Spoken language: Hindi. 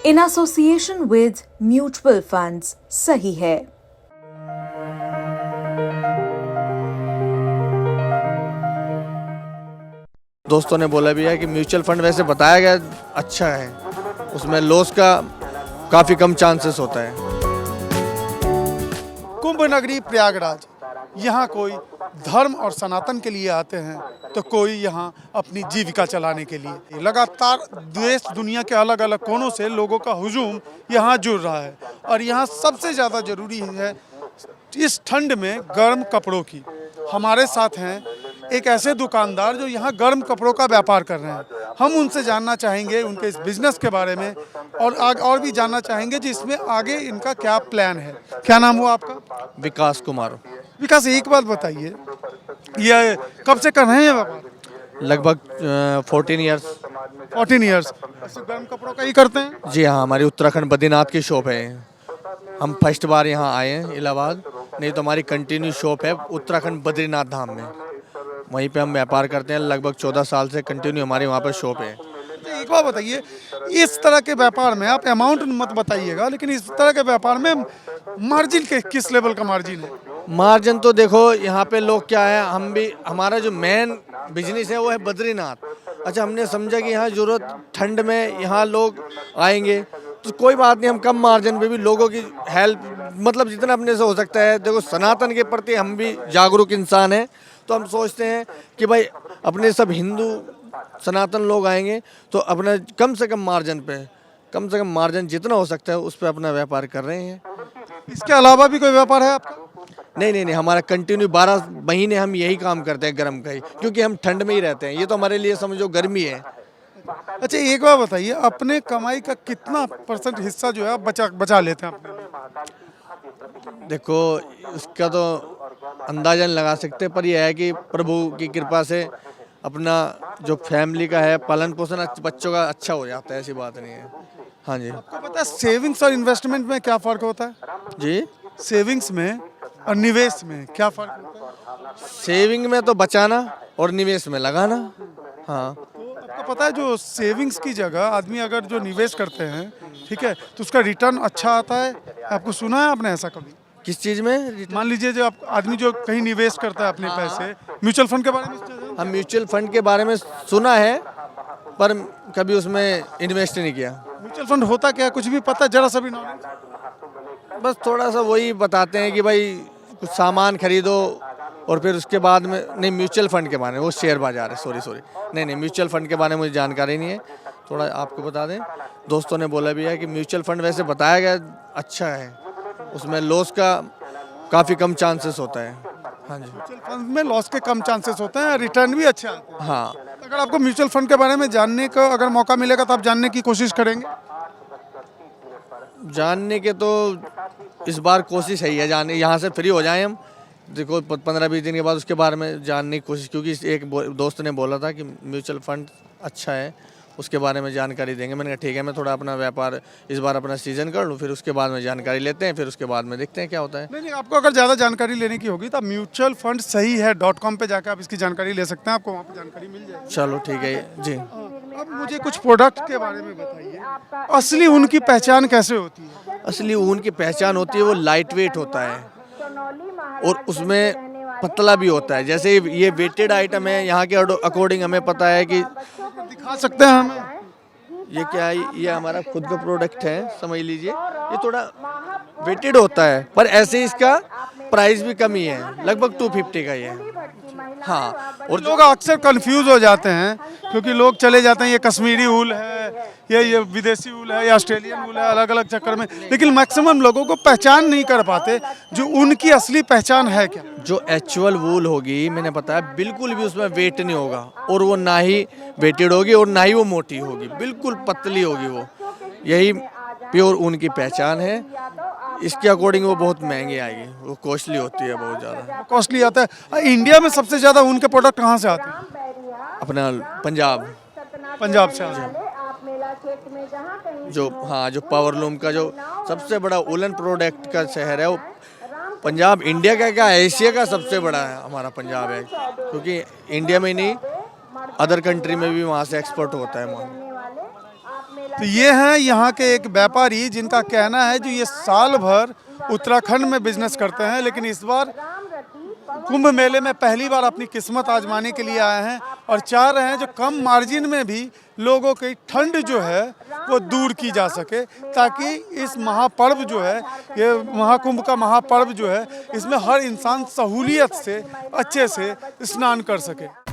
in association with mutual funds. सही है। दोस्तों ने बोला भी है कि म्यूचुअल फंड वैसे बताया गया अच्छा है, उसमें लॉस का काफ़ी कम चांसेस होता है। कुंभ नगरी प्रयागराज, यहाँ कोई धर्म और सनातन के लिए आते हैं तो कोई यहाँ अपनी जीविका चलाने के लिए। लगातार देश दुनिया के अलग अलग कोनों से लोगों का हुजूम यहाँ जुड़ रहा है और यहाँ सबसे ज़्यादा ज़रूरी है इस ठंड में गर्म कपड़ों की। हमारे साथ हैं एक ऐसे दुकानदार जो यहाँ गर्म कपड़ों का व्यापार कर रहे हैं। हम उनसे जानना चाहेंगे उनके इस बिजनेस के बारे में और भी जानना चाहेंगे जिसमें आगे इनका क्या प्लान है। क्या नाम हुआ आपका? विकास कुमार। विकास, एक बात बताइए, ये कब से कर रहे हैं ये व्यापार? लगभग 14 ईयर्स। 14 ईयर्स गर्म कपड़ों का ही करते हैं? जी हाँ, हमारी उत्तराखंड बद्रीनाथ की शॉप है। हम फर्स्ट बार यहाँ आए हैं इलाहाबाद, नहीं तो हमारी कंटिन्यू शॉप है उत्तराखंड बद्रीनाथ धाम में, वहीं पे हम व्यापार करते हैं। लगभग 14 साल से कंटिन्यू हमारी वहाँ पर शॉप है। एक बात बताइए, इस तरह के व्यापार में आप अमाउंट मत बताइएगा, लेकिन इस तरह के व्यापार में मार्जिन के किस लेवल का मार्जिन है? मार्जिन तो देखो यहाँ पे लोग क्या है, हम भी हमारा जो मेन बिजनेस है वो है बद्रीनाथ। अच्छा, हमने समझा कि यहाँ ज़रूरत ठंड में यहाँ लोग आएंगे तो कोई बात नहीं, हम कम मार्जिन पे भी लोगों की हेल्प, मतलब जितना अपने से हो सकता है। देखो, सनातन के प्रति हम भी जागरूक इंसान हैं, तो हम सोचते हैं कि भाई अपने सब हिंदू सनातन लोग आएंगे तो अपना कम से कम मार्जिन जितना हो सकता है उस पर अपना व्यापार कर रहे हैं। इसके अलावा भी कोई व्यापार है आपका? नहीं, हमारा कंटिन्यू 12 महीने हम यही काम करते हैं गर्म का ही, क्योंकि हम ठंड में ही रहते हैं। ये तो हमारे लिए समझो गर्मी है। अच्छा, एक बात बताइए, अपने कमाई का कितना % हिस्सा जो है आप बचा लेते हैं अपने लिए? देखो, उसका तो अंदाजा लगा सकते हैं, पर यह है कि प्रभु की कृपा से अपना जो फैमिली का है पालन पोषण बच्चों का अच्छा हो जाता है, ऐसी बात नहीं है। हाँ जी। आपको पता है सेविंग्स और इन्वेस्टमेंट में क्या फ़र्क होता है? जी, सेविंग्स में और निवेश में क्या फ़र्क होता है? सेविंग में तो बचाना और निवेश में लगाना। हाँ, तो आपको पता है जो सेविंग्स की जगह आदमी अगर जो निवेश करते हैं, ठीक है, तो उसका रिटर्न अच्छा आता है। आपको सुना है आपने ऐसा कभी? किस चीज़ में? मान लीजिए जो आदमी जो कहीं निवेश करता है अपने पैसे, म्यूचुअल फंड के बारे में हम म्यूचुअल फंड के बारे में सुना है, पर कभी उसमें इन्वेस्ट नहीं किया। म्यूचुअल फंड होता क्या, कुछ भी पता, जरा सा भी नॉलेज? बस थोड़ा सा वही बताते हैं कि भाई कुछ सामान खरीदो और फिर उसके बाद में, नहीं म्यूचुअल फंड के बारे में, वो शेयर बाजार है। सॉरी, नहीं, म्यूचुअल फंड के बारे में मुझे जानकारी नहीं है। थोड़ा आपको बता दें, दोस्तों ने बोला भी है कि म्यूचुअल फंड वैसे बताया गया अच्छा है, उसमें लॉस का काफ़ी कम चांसेस होता है। हाँ जी। म्यूचुअल फंड में लॉस के कम चांसेस होते हैं, रिटर्न भी अच्छा आता है। हाँ, अगर आपको म्यूचुअल फंड के बारे में जानने का अगर मौका मिलेगा तो आप जानने की कोशिश करेंगे? जानने के तो इस बार कोशिश है ही जानने, यहाँ से फ्री हो जाएं हम, देखो 15-20 दिन के बाद उसके बारे में जानने की कोशिश, क्योंकि एक दोस्त ने बोला था कि म्यूचुअल फंड अच्छा है, उसके बारे में जानकारी देंगे। मैंने कहा ठीक है, मैं थोड़ा अपना व्यापार इस बार अपना सीजन कर लूँ, फिर उसके बाद में जानकारी लेते हैं, फिर उसके बाद में देखते हैं क्या होता है। नहीं, आपको अगर ज़्यादा जानकारी लेने की होगी तो म्यूचुअल फंड सही है .com पे जाकर आप इसकी जानकारी ले सकते हैं, आपको वहाँ पर जानकारी मिल जाएगी। चलो ठीक है जी। अब मुझे कुछ प्रोडक्ट के बारे में बताइए, असली ऊन की पहचान कैसे होती है? असली ऊन की पहचान होती है, वो लाइट वेट होता है और उसमें पतला भी होता है। जैसे ये वेटेड आइटम है, यहाँ के अकॉर्डिंग हमें पता है कि दिखा सकते हैं हमें? ये क्या है, ये हमारा खुद का प्रोडक्ट है, समझ लीजिए। ये थोड़ा वेटेड होता है, पर ऐसे इसका प्राइस भी कम ही है, लगभग 250 का ही है। हाँ, और लोग अक्सर कंफ्यूज हो जाते हैं क्योंकि लोग चले जाते हैं ये कश्मीरी ऊल है, ये विदेशी ऊल है या ऑस्ट्रेलियन ऊल है, अलग अलग चक्कर में, लेकिन मैक्सिमम लोगों को पहचान नहीं कर पाते जो उनकी असली पहचान है क्या। जो एक्चुअल वूल होगी, मैंने बताया, बिल्कुल भी उसमें वेट नहीं होगा और वो ना ही वेटेड होगी और ना ही वो मोटी होगी, बिल्कुल पतली होगी वो। यही प्योर ऊन की पहचान है। इसके अकॉर्डिंग वो बहुत महंगी आएगी, वो कॉस्टली होती है, बहुत ज़्यादा कॉस्टली आता है। इंडिया में सबसे ज़्यादा ऊन के प्रोडक्ट कहाँ से आते हैं? अपना पंजाब से आते हैं। जो पावरलूम का जो सबसे बड़ा वुलन प्रोडक्ट का शहर है वो पंजाब। इंडिया का क्या, एशिया का सबसे बड़ा है हमारा पंजाब है, क्योंकि इंडिया में नहीं अदर कंट्री में भी वहाँ से एक्सपोर्ट होता है माल। तो ये हैं यहाँ के एक व्यापारी जिनका कहना है जो ये साल भर उत्तराखंड में बिजनेस करते हैं, लेकिन इस बार कुंभ मेले में पहली बार अपनी किस्मत आजमाने के लिए आए हैं और चाह रहे हैं जो कम मार्जिन में भी लोगों की ठंड जो है वो दूर की जा सके, ताकि इस महापर्व जो है, ये महाकुंभ का महापर्व जो है, इसमें हर इंसान सहूलियत से अच्छे से स्नान कर सके।